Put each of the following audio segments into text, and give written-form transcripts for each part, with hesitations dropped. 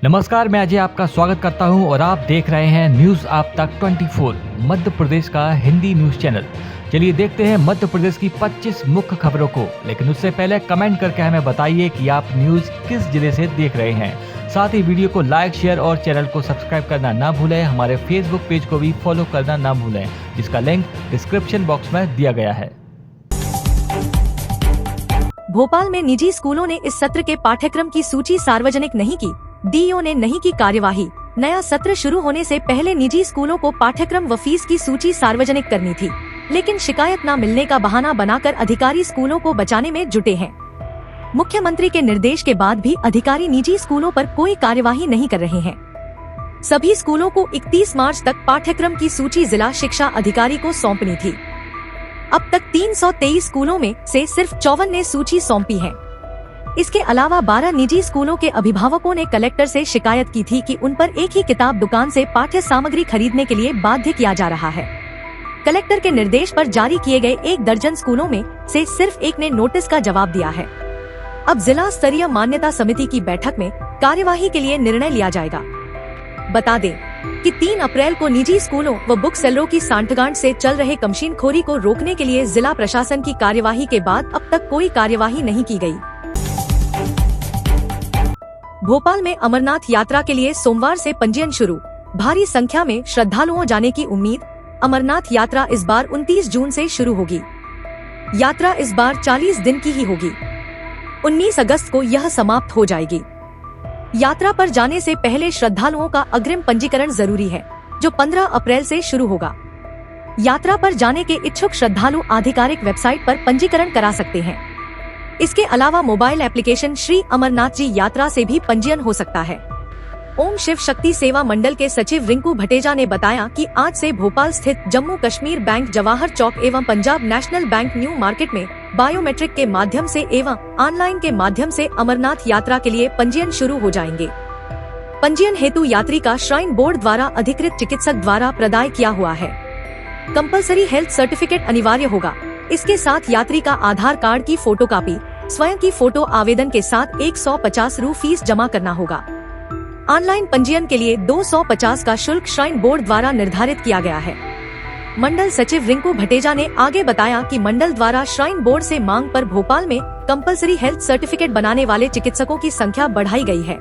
नमस्कार, मैं अजय आपका स्वागत करता हूं और आप देख रहे हैं न्यूज़ आप तक 24 मध्य प्रदेश का हिंदी न्यूज़ चैनल। चलिए देखते हैं मध्य प्रदेश की 25 मुख्य खबरों को, लेकिन उससे पहले कमेंट करके हमें बताइए कि आप न्यूज़ किस जिले से देख रहे हैं। साथ ही वीडियो को लाइक, शेयर और चैनल को सब्सक्राइब करना ना भूलें। हमारे फेसबुक पेज को भी फॉलो करना ना भूलें, जिसका लिंक डिस्क्रिप्शन बॉक्स में दिया गया है। भोपाल में निजी स्कूलों ने इस सत्र के पाठ्यक्रम की सूची सार्वजनिक नहीं की। डीईओ ने नहीं की कार्यवाही। नया सत्र शुरू होने से पहले निजी स्कूलों को पाठ्यक्रम व फीस की सूची सार्वजनिक करनी थी, लेकिन शिकायत न मिलने का बहाना बनाकर अधिकारी स्कूलों को बचाने में जुटे हैं। मुख्यमंत्री के निर्देश के बाद भी अधिकारी निजी स्कूलों पर कोई कार्यवाही नहीं कर रहे हैं। सभी स्कूलों को 31 मार्च तक पाठ्यक्रम की सूची जिला शिक्षा अधिकारी को सौंपनी थी। अब तक 323 स्कूलों में से सिर्फ 54 ने सूची सौंपी है। इसके अलावा 12 निजी स्कूलों के अभिभावकों ने कलेक्टर से शिकायत की थी कि उन पर एक ही किताब दुकान से पाठ्य सामग्री खरीदने के लिए बाध्य किया जा रहा है। कलेक्टर के निर्देश पर जारी किए गए 1 दर्जन स्कूलों में से सिर्फ एक ने नोटिस का जवाब दिया है। अब जिला स्तरीय मान्यता समिति की बैठक में कार्यवाही के लिए निर्णय लिया जाएगा। बता दें कि 3 अप्रैल को निजी स्कूलों व बुक सेलरों की सांठगांठ से चल रहे कमशीनखोरी को रोकने के लिए जिला प्रशासन की कार्यवाही के बाद अब तक कोई कार्यवाही नहीं की गई। भोपाल में अमरनाथ यात्रा के लिए सोमवार से पंजीयन शुरू। भारी संख्या में श्रद्धालुओं जाने की उम्मीद। अमरनाथ यात्रा इस बार 29 जून से शुरू होगी। यात्रा इस बार 40 दिन की ही होगी। 19 अगस्त को यह समाप्त हो जाएगी। यात्रा पर जाने से पहले श्रद्धालुओं का अग्रिम पंजीकरण जरूरी है, जो 15 अप्रैल से शुरू होगा। यात्रा पर जाने के इच्छुक श्रद्धालु आधिकारिक वेबसाइट पर पंजीकरण करा सकते हैं। इसके अलावा मोबाइल एप्लीकेशन श्री अमरनाथ जी यात्रा से भी पंजीयन हो सकता है। ओम शिव शक्ति सेवा मंडल के सचिव रिंकू भटेजा ने बताया कि आज से भोपाल स्थित जम्मू कश्मीर बैंक जवाहर चौक एवं Punjab national bank new market में बायोमेट्रिक के माध्यम से एवं ऑनलाइन के माध्यम से अमरनाथ यात्रा के लिए पंजीयन शुरू हो जाएंगे। पंजीयन हेतु यात्री का श्राइन बोर्ड द्वारा अधिकृत चिकित्सक द्वारा प्रदाय किया हुआ है। कंपलसरी हेल्थ सर्टिफिकेट अनिवार्य होगा। इसके साथ यात्री का आधार कार्ड की फोटोकॉपी, स्वयं की फोटो आवेदन के साथ 150 रु फीस जमा करना होगा। ऑनलाइन पंजीयन के लिए 250 का शुल्क श्राइन बोर्ड द्वारा निर्धारित किया गया है। मंडल सचिव रिंकू भटेजा ने आगे बताया कि मंडल द्वारा श्राइन बोर्ड से मांग पर भोपाल में कंपलसरी हेल्थ सर्टिफिकेट बनाने वाले चिकित्सकों की संख्या बढ़ाई गई है।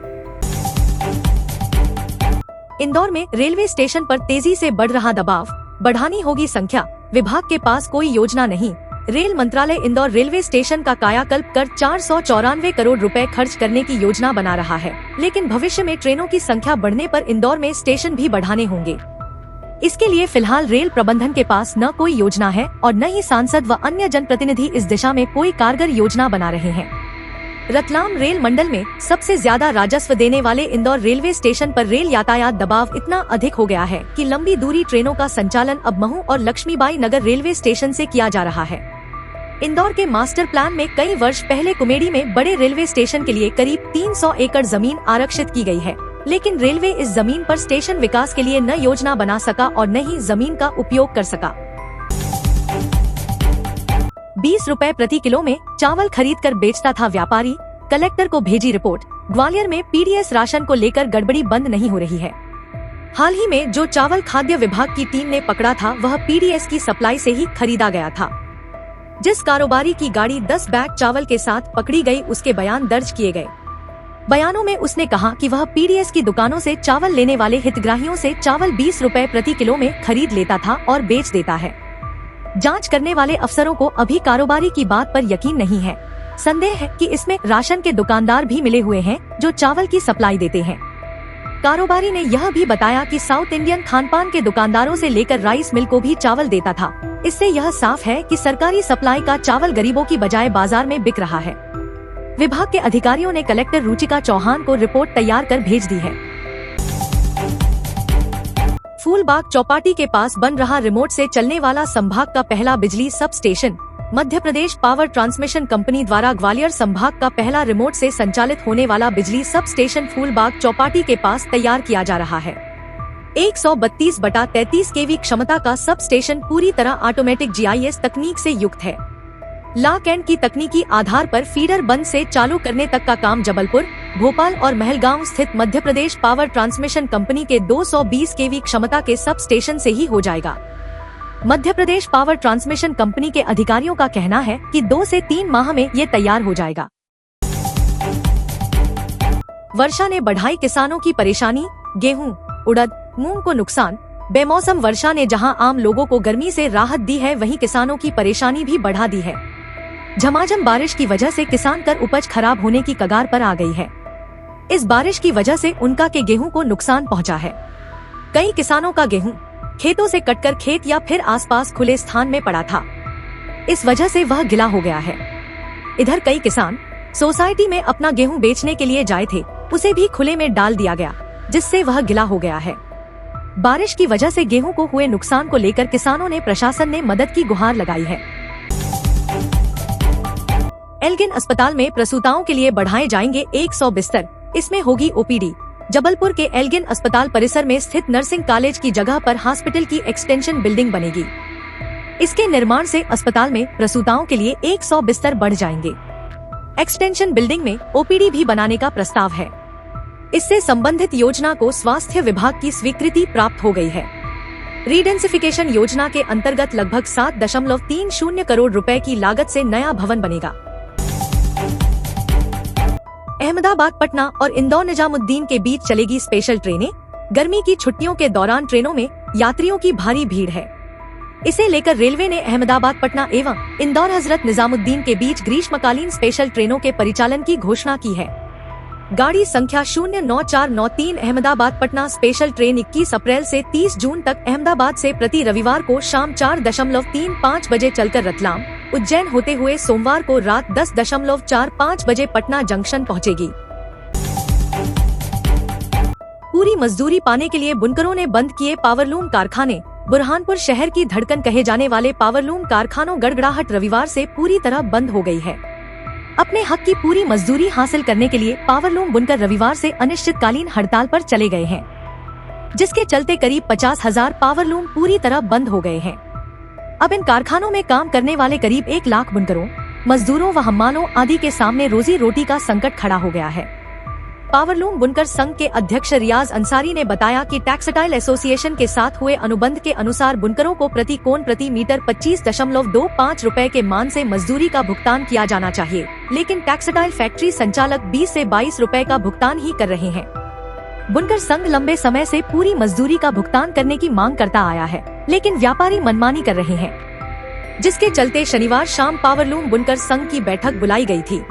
इंदौर में रेलवे स्टेशन पर तेजी से बढ़ रहा दबाव, बढ़ानी होगी संख्या। विभाग के पास कोई योजना नहीं। रेल मंत्रालय इंदौर रेलवे स्टेशन का कायाकल्प कर 494 करोड़ रुपए खर्च करने की योजना बना रहा है, लेकिन भविष्य में ट्रेनों की संख्या बढ़ने पर इंदौर में स्टेशन भी बढ़ाने होंगे। इसके लिए फिलहाल रेल प्रबंधन के पास न कोई योजना है और न ही सांसद व अन्य जनप्रतिनिधि इस दिशा में कोई कारगर योजना बना रहे हैं। रतलाम रेल मंडल में सबसे ज्यादा राजस्व देने वाले इंदौर रेलवे स्टेशन पर रेल यातायात दबाव इतना अधिक हो गया है कि लंबी दूरी ट्रेनों का संचालन अब महू और लक्ष्मीबाई नगर रेलवे स्टेशन से किया जा रहा है। इंदौर के मास्टर प्लान में कई वर्ष पहले कुमेडी में बड़े रेलवे स्टेशन के लिए करीब 300 एकड़ जमीन आरक्षित की गई है, लेकिन रेलवे इस जमीन पर स्टेशन विकास के लिए न योजना बना सका और न ही जमीन का उपयोग कर सका। 20 रुपए प्रति किलो में चावल खरीद कर बेचता था व्यापारी, कलेक्टर को भेजी रिपोर्ट। ग्वालियर में पीडीएस राशन को लेकर गड़बड़ी बंद नहीं हो रही है। हाल ही में जो चावल खाद्य विभाग की टीम ने पकड़ा था वह पीडीएस की सप्लाई से ही खरीदा गया था। जिस कारोबारी की गाड़ी 10 बैग चावल के साथ पकड़ी गई, उसके बयान दर्ज किए गए। बयानों में उसने कहा कि वह पीडीएस की दुकानों से चावल लेने वाले हितग्राहियों से चावल 20 रुपए प्रति किलो में खरीद लेता था और बेच देता है। जांच करने वाले अफसरों को अभी कारोबारी की बात पर यकीन नहीं है। संदेह है कि इसमें राशन के दुकानदार भी मिले हुए हैं जो चावल की सप्लाई देते हैं। कारोबारी ने यह भी बताया कि साउथ इंडियन खानपान के दुकानदारों से लेकर राइस मिल को भी चावल देता था। इससे यह साफ है कि सरकारी सप्लाई का चावल गरीबों की बजाय बाजार में बिक रहा है। विभाग के अधिकारियों ने कलेक्टर रुचिका चौहान को रिपोर्ट तैयार कर भेज दी है। फूलबाग चौपाटी के पास बन रहा रिमोट से चलने वाला संभाग का पहला बिजली sub station. Madhya Pradesh power transmission company द्वारा ग्वालियर संभाग का पहला रिमोट से संचालित होने वाला बिजली सब स्टेशन फूलबाग चौपाटी के पास तैयार किया जा रहा है। 132/33 केवी क्षमता का सब स्टेशन पूरी तरह ऑटोमेटिक जीआईएस तकनीक से युक्त है। ला कैंट की तकनीकी आधार पर फीडर बंद से चालू करने तक का काम जबलपुर, भोपाल और महलगांव स्थित Madhya Pradesh power transmission company के 220 केवी क्षमता के सब स्टेशन से ही हो जाएगा। Madhya Pradesh power transmission company के अधिकारियों का कहना है कि 2 से 3 माह में ये तैयार हो जाएगा। वर्षा ने बढ़ाई किसानों की परेशानी, गेहूं, उड़द, मूंग को नुकसान। बेमौसम वर्षा ने जहां आम लोगों को गर्मी से राहत दी है, वहीं किसानों की परेशानी भी बढ़ा दी है। झमाझम बारिश की वजह से किसान कर उपज खराब होने की कगार पर आ गई है। इस बारिश की वजह से उनका के गेहूं को नुकसान पहुंचा है। कई किसानों का गेहूं खेतों से कटकर खेत या फिर आसपास खुले स्थान में पड़ा था। इस वजह से वह गिला हो गया है। इधर कई किसान सोसाइटी में अपना गेहूं बेचने के लिए जाए थे, उसे भी खुले में डाल दिया गया, जिससे वह गिला हो गया है। बारिश की वजह से गेहूं को हुए नुकसान को लेकर किसानों ने प्रशासन ने मदद की गुहार लगाई है। एल्गिन अस्पताल में प्रसूताओं के लिए बढ़ाए जाएंगे 100 बिस्तर, इसमें होगी ओपीडी। जबलपुर के एल्गिन अस्पताल परिसर में स्थित नर्सिंग कॉलेज की जगह पर हॉस्पिटल की एक्सटेंशन बिल्डिंग बनेगी। इसके निर्माण से अस्पताल में प्रसूताओं के लिए 100 बिस्तर बढ़ जाएंगे। एक्सटेंशन बिल्डिंग में ओपीडी भी बनाने का प्रस्ताव है। इससे संबंधित योजना को स्वास्थ्य विभाग की स्वीकृति प्राप्त हो गई है। रीडेंसिफिकेशन योजना के अंतर्गत लगभग 7.30 करोड़ रुपए की लागत से नया भवन बनेगा। अहमदाबाद, पटना और इंदौर निजामुद्दीन के बीच चलेगी स्पेशल ट्रेनें। गर्मी की छुट्टियों के दौरान ट्रेनों में यात्रियों की भारी भीड़ है। इसे लेकर रेलवे ने अहमदाबाद, पटना एवं इंदौर हजरत निजामुद्दीन के बीच ग्रीष्मकालीन स्पेशल ट्रेनों के परिचालन की घोषणा की है। गाड़ी संख्या 09493 अहमदाबाद पटना स्पेशल ट्रेन 21 अप्रैल से 30 जून तक अहमदाबाद से प्रति रविवार को शाम 4:35 बजे चलकर रतलाम, उज्जैन होते हुए सोमवार को रात 10:45 बजे पटना जंक्शन पहुंचेगी। पूरी मजदूरी पाने के लिए बुनकरों ने बंद किए पावरलूम कारखाने। बुरहानपुर शहर की धड़कन कहे जाने वाले पावरलूम कारखानों गड़गड़ाहट रविवार से पूरी तरह बंद हो गई है। अपने हक की पूरी मजदूरी हासिल करने के लिए पावरलूम बुनकर रविवार से अनिश्चितकालीन हड़ताल पर चले गए हैं, जिसके चलते करीब 50,000 पावरलूम पूरी तरह बंद हो गए हैं। अब इन कारखानों में काम करने वाले करीब 1 लाख बुनकरों, मजदूरों व हम्मालों आदि के सामने रोजी रोटी का संकट खड़ा हो गया है। पावरलूम बुनकर संघ के अध्यक्ष रियाज अंसारी ने बताया कि टेक्सटाइल एसोसिएशन के साथ हुए अनुबंध के अनुसार बुनकरों को प्रति कोन प्रति मीटर 25.25 रुपए के मान से मजदूरी का भुगतान किया जाना चाहिए, लेकिन टेक्सटाइल फैक्ट्री संचालक 20 से 22 रुपए का भुगतान ही कर रहे हैं। बुनकर संघ लंबे समय से पूरी मजदूरी का भुगतान करने की मांग करता आया है, लेकिन व्यापारी मनमानी कर रहे हैं, जिसके चलते शनिवार शाम पावरलूम बुनकर संघ की बैठक बुलाई गई थी,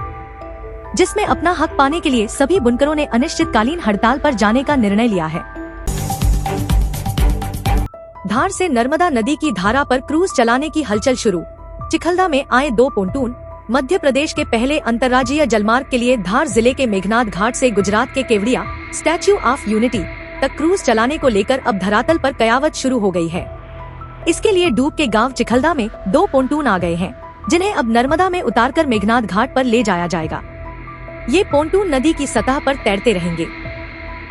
जिसमें अपना हक पाने के लिए सभी बुनकरों ने अनिश्चितकालीन हड़ताल पर जाने का निर्णय लिया है। धार से नर्मदा नदी की धारा पर क्रूज चलाने की हलचल शुरू। चिखलदा में आए 2 पोंटून। मध्य प्रदेश के पहले अंतर्राज्यीय जलमार्ग के लिए धार जिले के मेघनाथ घाट से गुजरात के केवड़िया स्टैच्यू ऑफ यूनिटी तक क्रूज चलाने को लेकर अब धरातल पर कयावत शुरू हो गई है। इसके लिए डूब के गांव चिखलदा में 2 पोंटून आ गए हैं, जिन्हें अब नर्मदा में उतारकर मेघनाथ घाट पर ले जाया जाएगा। ये पोंटून नदी की सतह पर तैरते रहेंगे।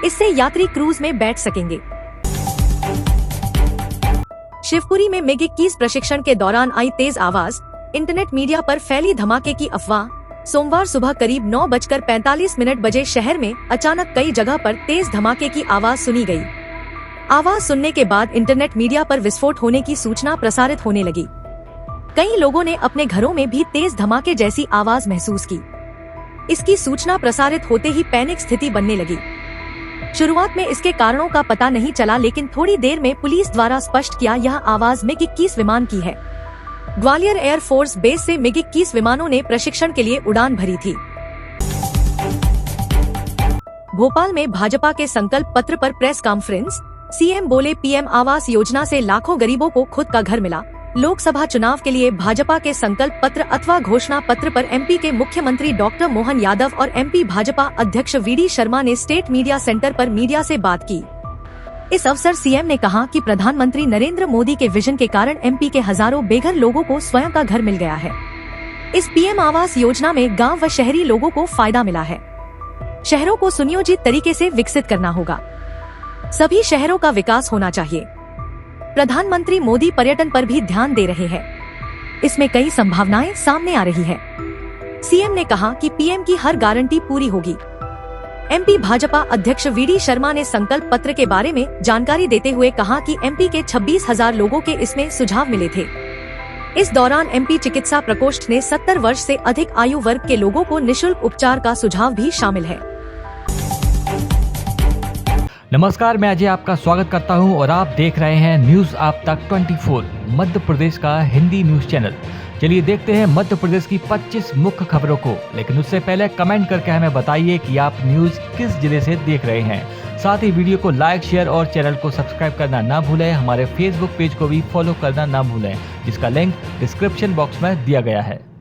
इससे यात्री क्रूज में बैठ सकेंगे। शिवपुरी में मिग 21 प्रशिक्षण के दौरान आई तेज आवाज। इंटरनेट मीडिया पर फैली धमाके की अफवाह। सोमवार सुबह करीब 9:45 बजे शहर में अचानक कई जगह पर तेज धमाके की आवाज सुनी गई। आवाज सुनने के बाद इंटरनेट मीडिया पर विस्फोट होने की सूचना प्रसारित होने लगी। कई लोगों ने अपने घरों में भी तेज धमाके जैसी आवाज महसूस की। इसकी सूचना प्रसारित होते ही पैनिक स्थिति बनने लगी। शुरुआत में इसके कारणों का पता नहीं चला, लेकिन थोड़ी देर में पुलिस द्वारा स्पष्ट किया यह आवाज मिग 21 विमान की है। ग्वालियर एयरफोर्स बेस से मिग 21 विमानों ने प्रशिक्षण के लिए उड़ान भरी थी। भोपाल में भाजपा के संकल्प पत्र पर प्रेस कॉन्फ्रेंस। सीएम बोले, पीएम आवास योजना से लाखों गरीबों को खुद का घर मिला। लोकसभा चुनाव के लिए भाजपा के संकल्प पत्र अथवा घोषणा पत्र पर एमपी के मुख्यमंत्री डॉक्टर मोहन यादव और एमपी भाजपा अध्यक्ष वीडी शर्मा ने स्टेट मीडिया सेंटर पर मीडिया से बात की। इस अवसर सीएम ने कहा कि प्रधानमंत्री नरेंद्र मोदी के विजन के कारण एमपी के हजारों बेघर लोगों को स्वयं का घर मिल गया है। इस पीएम आवास योजना में गांव व शहरी लोगों को फायदा मिला है। शहरों को सुनियोजित तरीके से विकसित करना होगा। सभी शहरों का विकास होना चाहिए। प्रधानमंत्री मोदी पर्यटन पर भी ध्यान दे रहे हैं। इसमें कई संभावनाएं सामने आ रही है। सीएम ने कहा कि पीएम की हर गारंटी पूरी होगी। एमपी भाजपा अध्यक्ष वीडी शर्मा ने संकल्प पत्र के बारे में जानकारी देते हुए कहा कि एमपी के 26,000 लोगों के इसमें सुझाव मिले थे। इस दौरान एमपी चिकित्सा प्रकोष्ठ ने 70 वर्ष से अधिक आयु वर्ग के लोगों को निशुल्क उपचार का सुझाव भी शामिल है। नमस्कार, मैं अजय आपका स्वागत करता हूं और आप देख रहे हैं न्यूज आप तक 24 मध्य प्रदेश का हिंदी न्यूज चैनल। चलिए देखते हैं मध्य प्रदेश की 25 मुख्य खबरों को, लेकिन उससे पहले कमेंट करके हमें बताइए कि आप न्यूज किस जिले से देख रहे हैं। साथ ही वीडियो को लाइक, शेयर और चैनल को सब्सक्राइब करना ना भूलें। हमारे फेसबुक पेज को भी फॉलो करना ना भूलें, जिसका लिंक डिस्क्रिप्शन बॉक्स में दिया गया है।